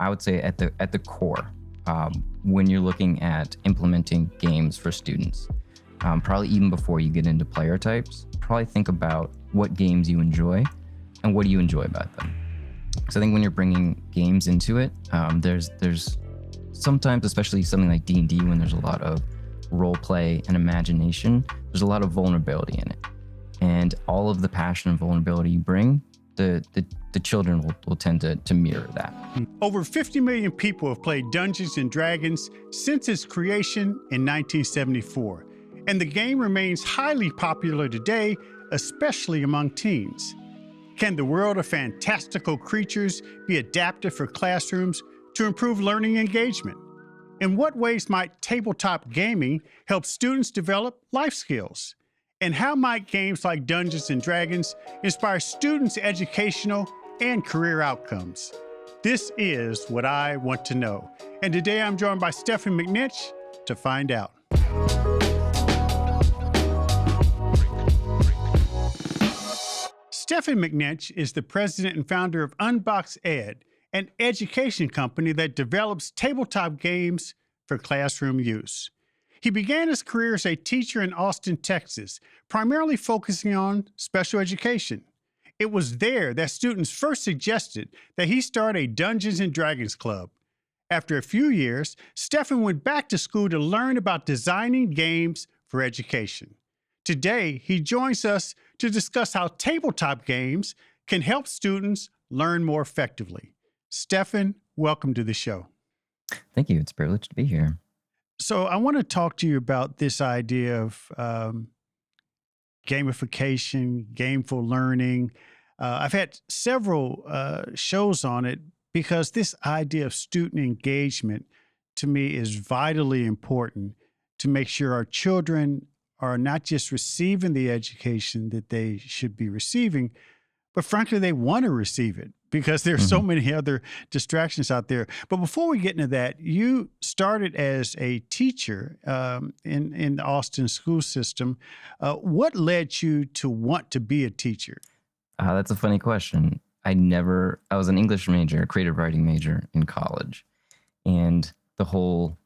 I would say at the core, when you're looking at implementing games for students, probably even before you get into player types, probably think about what games you enjoy and what do you enjoy about them. So I think when you're bringing games into it, there's sometimes, especially something like D&D, when there's a lot of role play and imagination, there's a lot of vulnerability in it. And all of the passion and vulnerability you bring, the children will tend to mirror that. Over 50 million people have played Dungeons & Dragons since its creation in 1974, and the game remains highly popular today, especially among teens. Can the world of fantastical creatures be adapted for classrooms to improve learning engagement? In what ways might tabletop gaming help students develop life skills? And how might games like Dungeons & Dragons inspire students' educational and career outcomes? This is what I want to know. And today I'm joined by Stefan McNinch to find out. Stefan McNinch is the president and founder of UnboxEd, an education company that develops tabletop games for classroom use. He began his career as a teacher in Austin, Texas, primarily focusing on special education. It was there that students first suggested that he start a Dungeons & Dragons club. After a few years, Stefan went back to school to learn about designing games for education. Today, he joins us to discuss how tabletop games can help students learn more effectively. Stefan, welcome to the show. Thank you. It's a privilege to be here. So I want to talk to you about this idea of gamification, gameful learning. I've had several shows on it because this idea of student engagement to me is vitally important to make sure our children are not just receiving the education that they should be receiving, but frankly, they want to receive it because there's so many other distractions out there. But before we get into that, you started as a teacher in the Austin school system. What led you to want to be a teacher? That's a funny question. I was an English major, a creative writing major in college. And the whole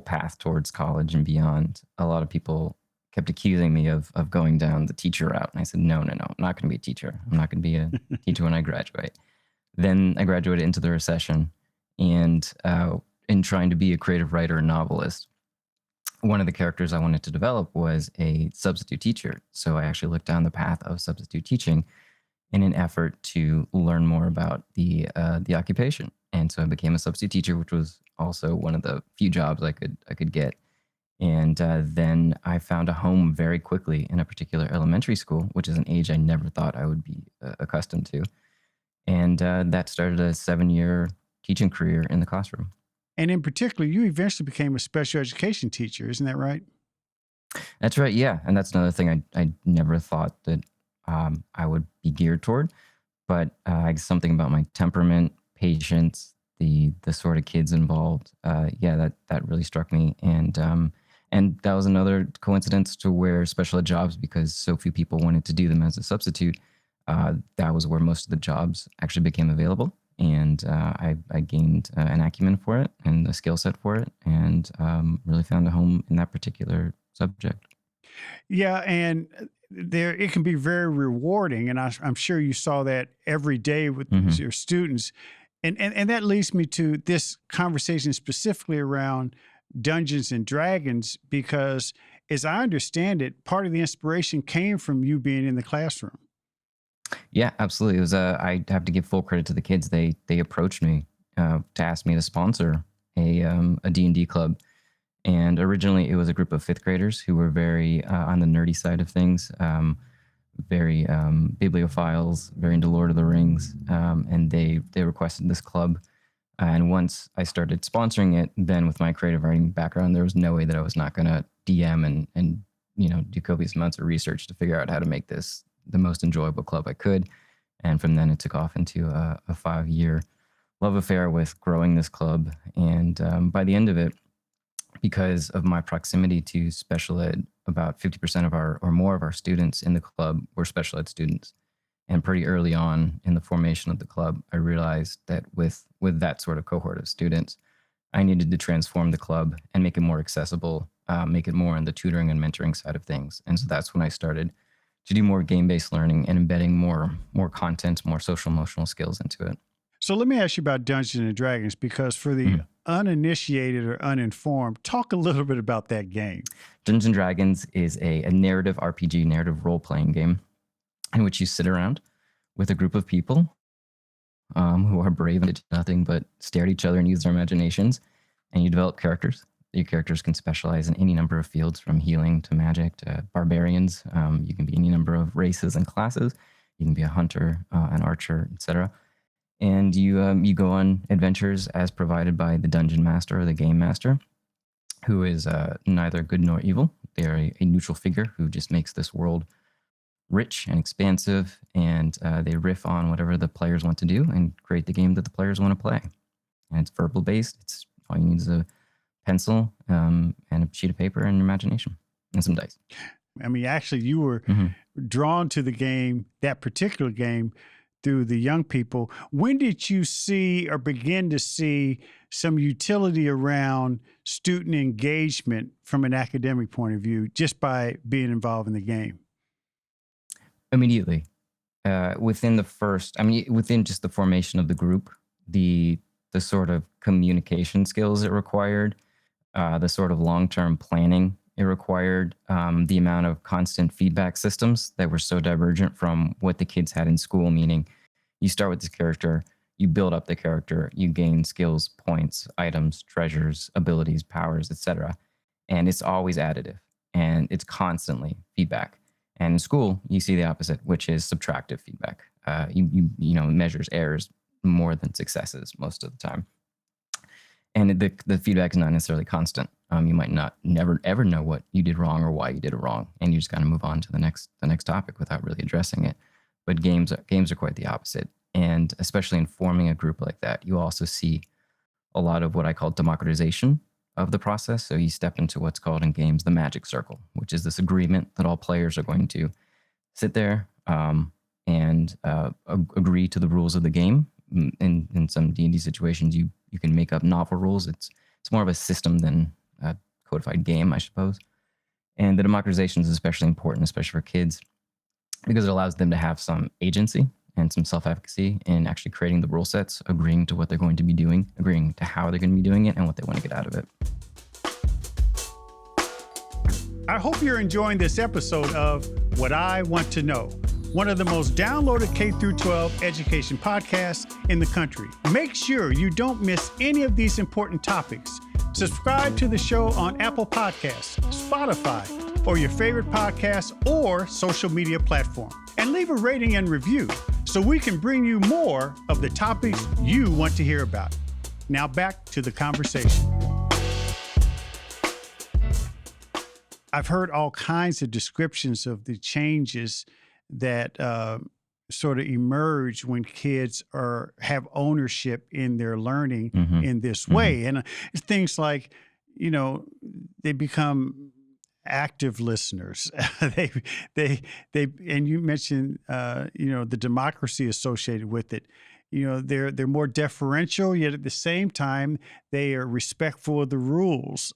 path towards college and beyond, a lot of people kept accusing me of going down the teacher route. And I said, no, I'm not going to be a teacher. I'm not going to be a teacher when I graduate. Then I graduated into the recession, and in trying to be a creative writer and novelist, one of the characters I wanted to develop was a substitute teacher. So I actually looked down the path of substitute teaching in an effort to learn more about the occupation. And so I became a substitute teacher, which was also one of the few jobs I could get. And then I found a home very quickly in a particular elementary school, which is an age I never thought I would be accustomed to. And that started a 7-year teaching career in the classroom. And in particular, you eventually became a special education teacher. Isn't that right? That's right. Yeah. And that's another thing I never thought that I would be geared toward. But something about my temperament, patience, the sort of kids involved. That really struck me. And that was another coincidence to where special ed jobs, because so few people wanted to do them as a substitute, that was where most of the jobs actually became available. And I gained an acumen for it and a skill set for it, and really found a home in that particular subject. Yeah, and it can be very rewarding, and I'm sure you saw that every day with your students. And that leads me to this conversation specifically around Dungeons and Dragons, because as I understand it, part of the inspiration came from you being in the classroom. Yeah, absolutely. It was I have to give full credit to the kids. They approached me to ask me to sponsor a D&D club. And originally it was a group of 5th graders who were very on the nerdy side of things, very bibliophiles, very into Lord of the Rings. And they requested this club. And once I started sponsoring it, then with my creative writing background, there was no way that I was not going to DM and do copious amounts of research to figure out how to make this the most enjoyable club I could. And from then it took off into a 5-year love affair with growing this club. And by the end of it, because of my proximity to special ed, about 50% of or more of our students in the club were special ed students. And pretty early on in the formation of the club, I realized that with that sort of cohort of students, I needed to transform the club and make it more accessible, make it more on the tutoring and mentoring side of things. And so that's when I started to do more game-based learning and embedding more content, more social emotional skills into it. So let me ask you about Dungeons and Dragons, because for the uninitiated or uninformed, talk a little bit about that game. Dungeons and Dragons is a narrative RPG, narrative role-playing game in which you sit around with a group of people who are brave and did nothing but stare at each other and use their imaginations, and you develop characters. Your characters can specialize in any number of fields, from healing to magic to barbarians. You can be any number of races and classes. You can be a hunter, an archer, etc. And you go on adventures as provided by the dungeon master or the game master, who is neither good nor evil. They're a neutral figure who just makes this world rich and expansive, and they riff on whatever the players want to do and create the game that the players want to play. And it's verbal based. It's all you need is a pencil and a sheet of paper and your imagination and some dice. I mean, actually, you were drawn to the game, that particular game, through the young people. When did you see or begin to see some utility around student engagement from an academic point of view, just by being involved in the game? Immediately. Within just the formation of the group, the sort of communication skills it required, the sort of long-term planning it required, the amount of constant feedback systems that were so divergent from what the kids had in school, meaning you start with this character, you build up the character, you gain skills, points, items, treasures, abilities, powers, etc. And it's always additive, and it's constantly feedback. And in school, you see the opposite, which is subtractive feedback. Measures errors more than successes most of the time. And the feedback is not necessarily constant. You might never ever know what you did wrong or why you did it wrong, and you just kind of move on to the next topic without really addressing it. But games are quite the opposite, and especially in forming a group like that, you also see a lot of what I call democratization of the process. So you step into what's called in games the magic circle, which is this agreement that all players are going to sit there and agree to the rules of the game. In some D&D situations, you can make up novel rules. It's more of a system than a codified game, I suppose. And the democratization is especially important, especially for kids, because it allows them to have some agency and some self-efficacy in actually creating the rule sets, agreeing to what they're going to be doing, agreeing to how they're going to be doing it, and what they want to get out of it. I hope you're enjoying this episode of What I Want to Know, one of the most downloaded K-12 education podcasts in the country. Make sure you don't miss any of these important topics. Subscribe to the show on Apple Podcasts, Spotify, or your favorite podcast or social media platform. And leave a rating and review so we can bring you more of the topics you want to hear about. Now back to the conversation. I've heard all kinds of descriptions of the changes that sort of emerge when kids have ownership in their learning in this way. And things like, they become active listeners. they and you mentioned the democracy associated with it. They're more deferential, yet at the same time they are respectful of the rules.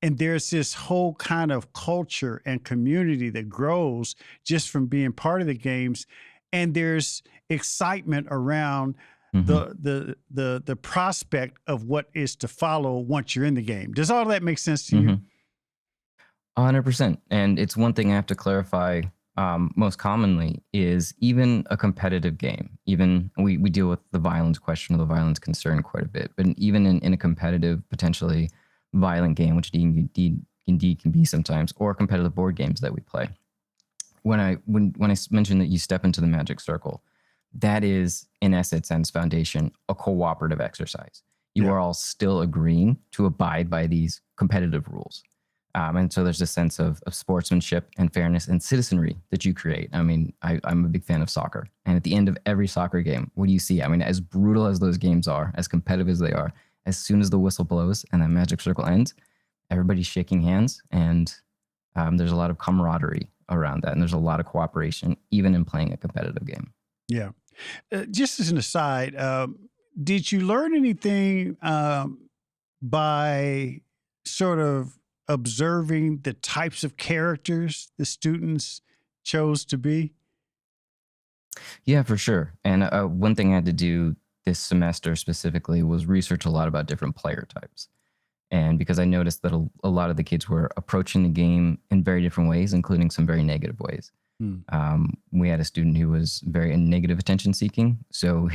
And there's this whole kind of culture and community that grows just from being part of the games. And there's excitement around the prospect of what is to follow once you're in the game. Does all that make sense to you? 100%. And it's one thing I have to clarify most commonly is even a competitive game, even we deal with the violence question or the violence concern quite a bit, but even in a competitive, potentially violent game, which indeed can be sometimes, or competitive board games that we play. When I mentioned that you step into the magic circle, that is in essence and its foundation a cooperative exercise. You are all still agreeing to abide by these competitive rules. And so there's a sense of sportsmanship and fairness and citizenry that you create. I mean, I'm a big fan of soccer. And at the end of every soccer game, what do you see? I mean, as brutal as those games are, as competitive as they are, as soon as the whistle blows and that magic circle ends, everybody's shaking hands, and there's a lot of camaraderie around that. And there's a lot of cooperation, even in playing a competitive game. Yeah. Just as an aside, did you learn anything by sort of observing the types of characters the students chose to be? Yeah, for sure. And one thing I had to do this semester specifically was research a lot about different player types. And because I noticed that a lot of the kids were approaching the game in very different ways, including some very negative ways. Hmm. We had a student who was very negative attention seeking. So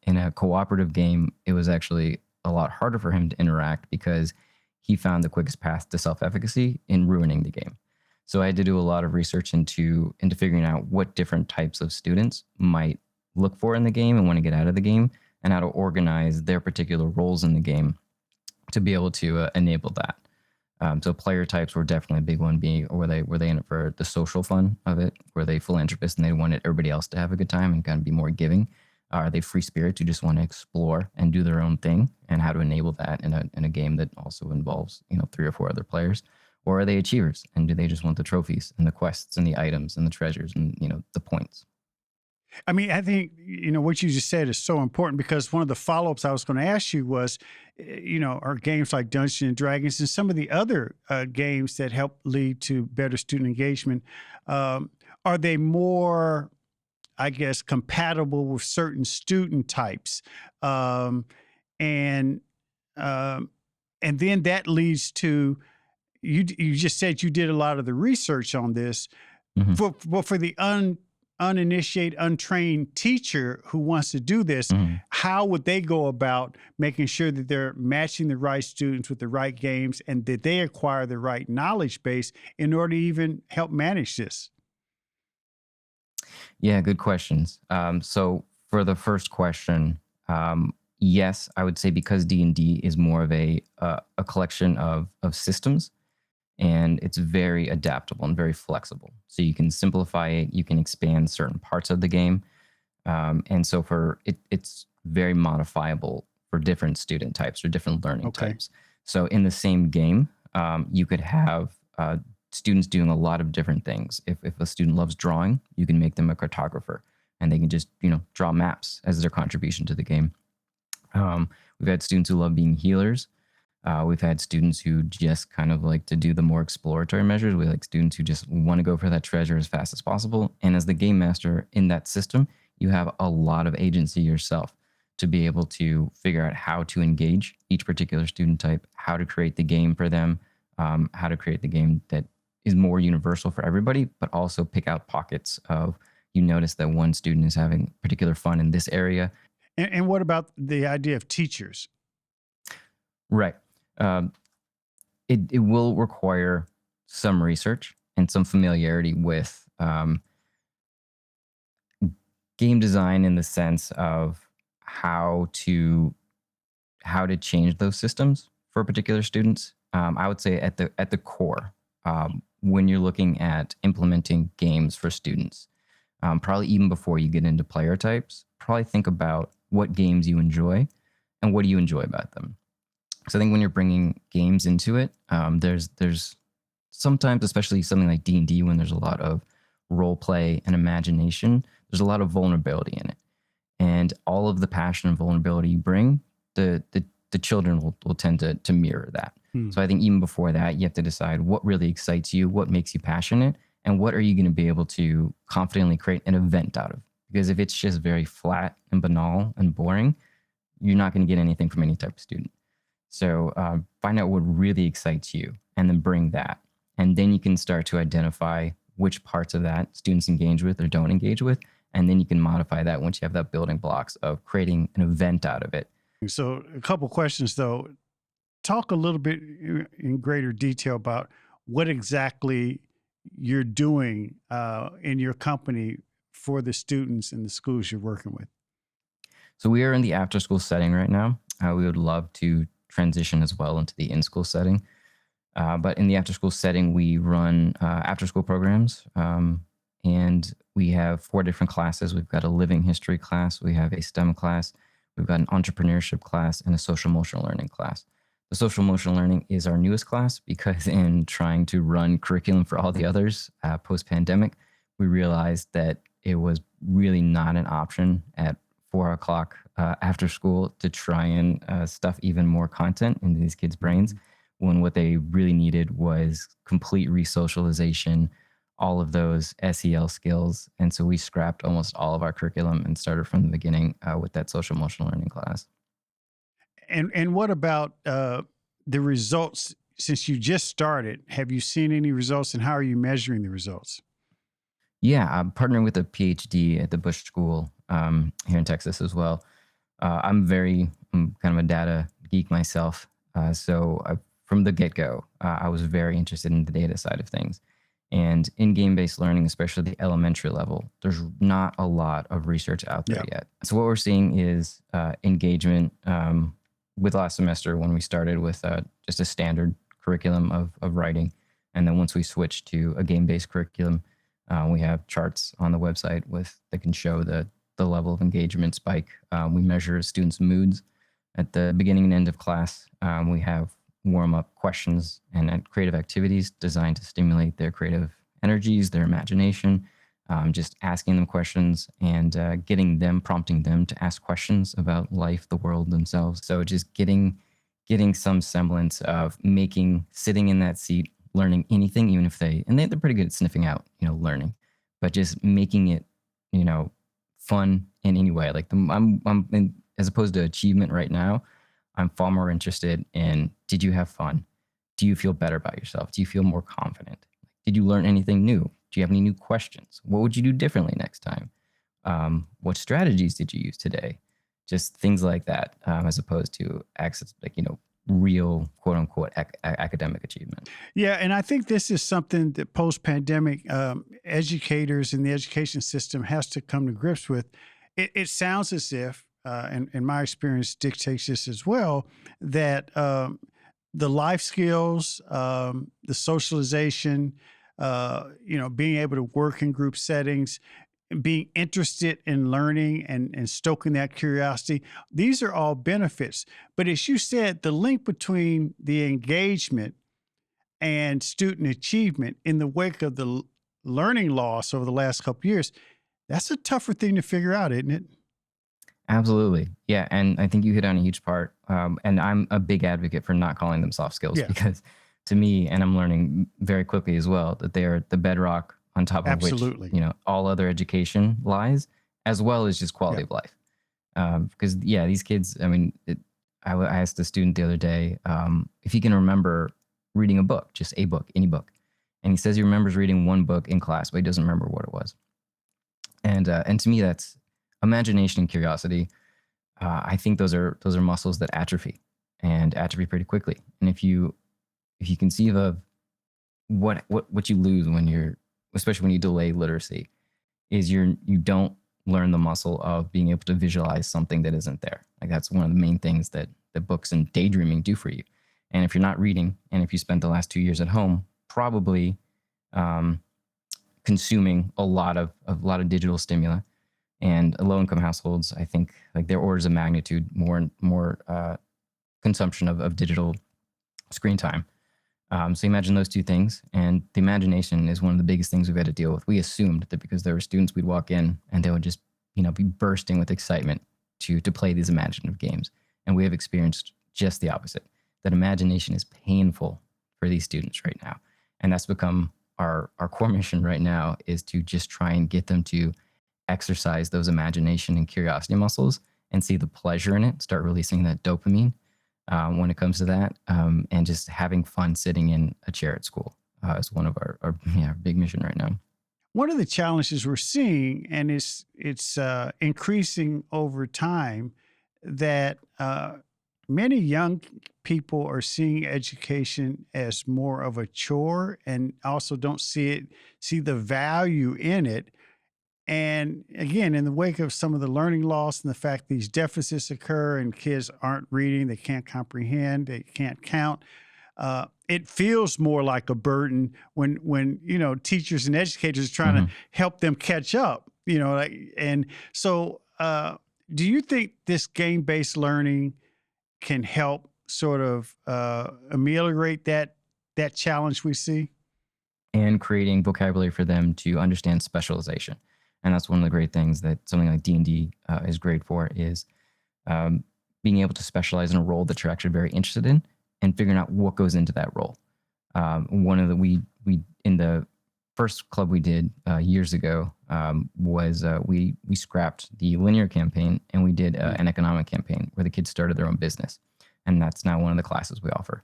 in a cooperative game, it was actually a lot harder for him to interact because he found the quickest path to self-efficacy in ruining the game. So I had to do a lot of research into figuring out what different types of students might look for in the game and want to get out of the game, and how to organize their particular roles in the game to be able to enable that. So player types were definitely a big one. Being, were they in it for the social fun of it? Were they philanthropists and they wanted everybody else to have a good time and kind of be more giving? Are they free spirits who just want to explore and do their own thing, and how to enable that in a game that also involves 3 or 4 other players? Or are they achievers, and do they just want the trophies and the quests and the items and the treasures and the points? I mean, I think, what you just said is so important, because one of the follow-ups I was going to ask you was, are games like Dungeons and Dragons and some of the other games that help lead to better student engagement, are they more, I guess, compatible with certain student types? Um, and and then that leads to, you just said you did a lot of the research on this. Hmm. For the uninitiated, untrained teacher who wants to do this, Hmm. how would they go about making sure that they're matching the right students with the right games, and that they acquire the right knowledge base in order to even help manage this? Yeah, good questions. So for the first question, yes, I would say because D&D is more of a collection of systems, and it's very adaptable and very flexible. So you can simplify it, you can expand certain parts of the game, and so for it, it's very modifiable for different student types or different learning Okay. types. So in the same game, you could have students doing a lot of different things. If a student loves drawing, you can make them a cartographer, and they can just draw maps as their contribution to the game. We've had students who love being healers. We've had students who just kind of like to do the more exploratory measures. We like students who just want to go for that treasure as fast as possible. And as the game master in that system, you have a lot of agency yourself to be able to figure out how to engage each particular student type, how to create the game for them, how to create the game that is more universal for everybody, but also pick out pockets of, you notice that one student is having particular fun in this area. And what about the idea of teachers? Right. Um, it will require some research and some familiarity with game design, in the sense of how to change those systems for particular students. I would say at the core, when you're looking at implementing games for students, probably even before you get into player types, probably think about what games you enjoy and what do you enjoy about them. So I think when you're bringing games into it, there's sometimes, especially something like D&D, when there's a lot of role play and imagination, there's a lot of vulnerability in it, and all of the passion and vulnerability you bring, the children will tend to mirror that. Hmm. So I think even before that, you have to decide what really excites you, what makes you passionate, and what are you going to be able to confidently create an event out of. Because if it's just very flat and banal and boring, you're not going to get anything from any type of student. So find out what really excites you, and then bring that. And then you can start to identify which parts of that students engage with or don't engage with. And then you can modify that once you have that building blocks of creating an event out of it. So, a couple questions though. Talk a little bit in greater detail about what exactly you're doing in your company for the students in the schools you're working with. So we are in the after school setting right now. We would love to transition as well into the in-school setting. But in the after school setting, we run after school programs. And we have 4 different classes. We've got a living history class. We have a STEM class. We've got an entrepreneurship class and a social emotional learning class. The social emotional learning is our newest class because in trying to run curriculum for all the others post-pandemic, we realized that it was really not an option at 4 o'clock after school to try and stuff even more content into these kids' brains when what they really needed was complete resocialization, all of those SEL skills. And so we scrapped almost all of our curriculum and started from the beginning with that social emotional learning class. And what about the results since you just started? Have you seen any results, and how are you measuring the results? Yeah, I'm partnering with a PhD at the Bush School here in Texas as well. I'm kind of a data geek myself. From the get go, I was very interested in the data side of things. And in game based learning, especially the elementary level, there's not a lot of research out there Yeah. yet. So, what we're seeing is engagement with last semester when we started with just a standard curriculum of writing. And then once we switched to a game based curriculum, we have charts on the website that can show the level of engagement spike. We measure students' moods at the beginning and end of class. We have warm up questions and creative activities designed to stimulate their creative energies, their imagination, just asking them questions and prompting them to ask questions about life, the world, themselves. So just getting some semblance of sitting in that seat, learning anything, even if they're pretty good at sniffing out, learning, but just making it, fun in any way. Like as opposed to achievement right now, I'm far more interested in, did you have fun? Do you feel better about yourself? Do you feel more confident? Did you learn anything new? Do you have any new questions? What would you do differently next time? What strategies did you use today? Just things like that, as opposed to access, real quote unquote academic achievement. Yeah, and I think this is something that post-pandemic educators in the education system has to come to grips with. It sounds as if, and my experience dictates this as well, that the life skills, the socialization, being able to work in group settings, being interested in learning and stoking that curiosity, these are all benefits. But as you said, the link between the engagement and student achievement in the wake of the learning loss over the last couple of years, that's a tougher thing to figure out, isn't it? Absolutely. Yeah. And I think you hit on a huge part. And I'm a big advocate for not calling them soft skills Yeah, because to me, and I'm learning very quickly as well, that they are the bedrock on top of which, absolutely. all other education lies, as well as just quality Yeah. of life. Because, yeah, these kids, I asked a student the other day if he can remember reading a book, just a book, any book. And he says he remembers reading one book in class, but he doesn't remember what it was. And to me, that's imagination and curiosity. I think those are muscles that atrophy and atrophy pretty quickly. And if you conceive of what you lose especially when you delay literacy, is you don't learn the muscle of being able to visualize something that isn't there. Like that's one of the main things that books and daydreaming do for you. And if you're not reading, and if you spent the last 2 years at home, probably consuming a lot of digital stimuli, and low income households, I think like their orders of magnitude more consumption of digital screen time. So imagine those two things, and the imagination is one of the biggest things we've had to deal with. We assumed that because there were students, we'd walk in and they would just be bursting with excitement to play these imaginative games, and we have experienced just the opposite. That imagination is painful for these students right now, and that's become our core mission right now, is to just try and get them to exercise those imagination and curiosity muscles and see the pleasure in it, start releasing that dopamine when it comes to that, and just having fun sitting in a chair at school is one of our big mission right now. One of the challenges we're seeing, and it's increasing over time, that many young people are seeing education as more of a chore, and also don't see the value in it. And again, in the wake of some of the learning loss and the fact these deficits occur and kids aren't reading, they can't comprehend, they can't count, it feels more like a burden when teachers and educators are trying to Mhm. help them catch up. And so, do you think this game based learning can help sort of ameliorate that challenge we see? And creating vocabulary for them to understand specialization. And that's one of the great things that something like D&D is great for is being able to specialize in a role that you're actually very interested in and figuring out what goes into that role. One of the, we in the first club we did years ago was we scrapped the linear campaign and we did an economic campaign where the kids started their own business. And that's now one of the classes we offer.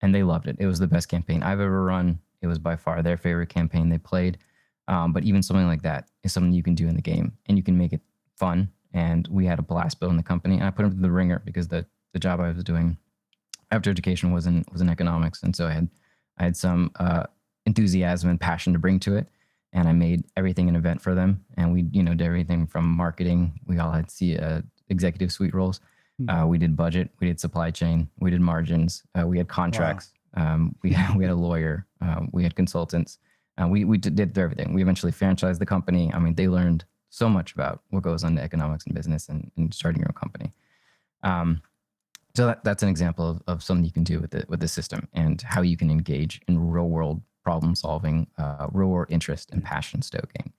And they loved it. It was the best campaign I've ever run. It was by far their favorite campaign they played. But even something like that is something you can do in the game and you can make it fun. And we had a blast building the company. And I put them through the ringer because the job I was doing after education was in economics. And so I had some enthusiasm and passion to bring to it. And I made everything an event for them. And we, did everything from marketing. We all had executive suite roles. We did budget, we did supply chain, we did margins, we had contracts, we had a lawyer, we had consultants. We did everything. We eventually franchised the company. I mean, they learned so much about what goes on to economics and business and starting your own company. So that's an example of something you can do with the system and how you can engage in real world problem solving, real world interest and passion stoking.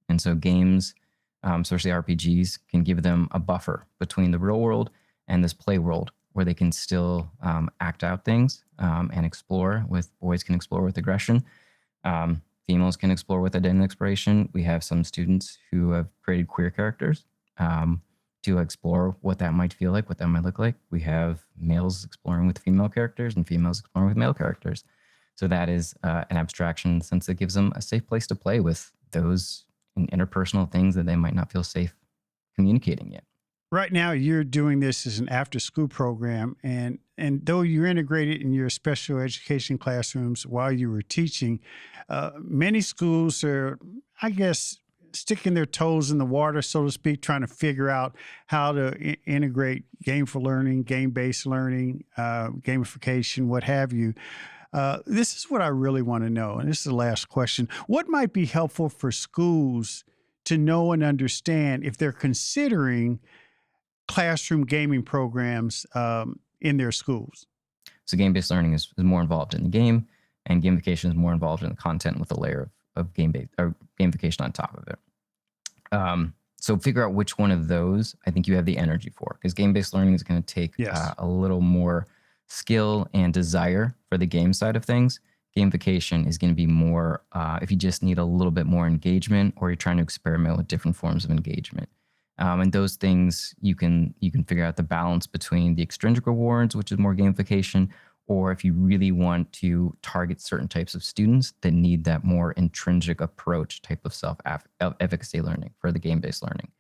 And so games, especially RPGs, can give them a buffer between the real world and this play world where they can still act out things and explore boys can explore with aggression. Females can explore with identity exploration. We have some students who have created queer characters to explore what that might feel like, what that might look like. We have males exploring with female characters and females exploring with male characters. So that is an abstraction since it gives them a safe place to play with those interpersonal things that they might not feel safe communicating yet. Right now, you're doing this as an after-school program, and though you're integrated in your special education classrooms while you were teaching, many schools are, I guess, sticking their toes in the water, so to speak, trying to figure out how to integrate gameful learning, game-based learning, gamification, what have you. This is what I really want to know, and this is the last question. What might be helpful for schools to know and understand if they're considering classroom gaming programs in their schools? So game-based learning is more involved in the game, and gamification is more involved in the content with a layer of game-based or gamification on top of it. So figure out which one of those I think you have the energy for, because game-based learning is going to take a little more skill and desire for the game side of things. Gamification is going to be more if you just need a little bit more engagement or you're trying to experiment with different forms of engagement. And those things you can figure out the balance between the extrinsic rewards, which is more gamification, or if you really want to target certain types of students that need that more intrinsic approach type of self-efficacy learning for the game-based learning.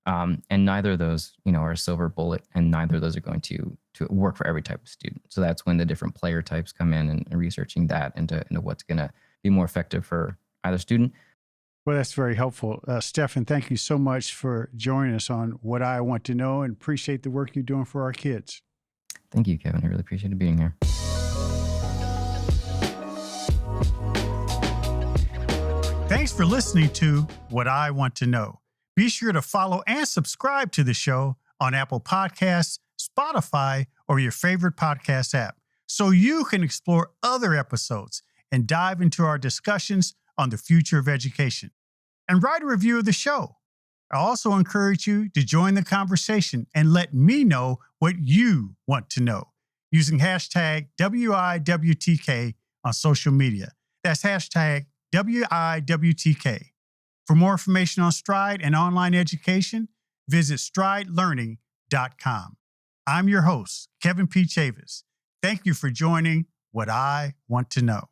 And neither of those, are a silver bullet, and neither of those are going to work for every type of student. So that's when the different player types come in and researching that into what's going to be more effective for either student. Well, that's very helpful. Stefan, thank you so much for joining us on What I Want to Know, and appreciate the work you're doing for our kids. Thank you, Kevin. I really appreciated being here. Thanks for listening to What I Want to Know. Be sure to follow and subscribe to the show on Apple Podcasts, Spotify, or your favorite podcast app so you can explore other episodes and dive into our discussions on the future of education. And write a review of the show. I also encourage you to join the conversation and let me know what you want to know using hashtag WIWTK on social media. That's hashtag WIWTK. For more information on Stride and online education, visit stridelearning.com. I'm your host, Kevin P. Chavous. Thank you for joining What I Want to Know.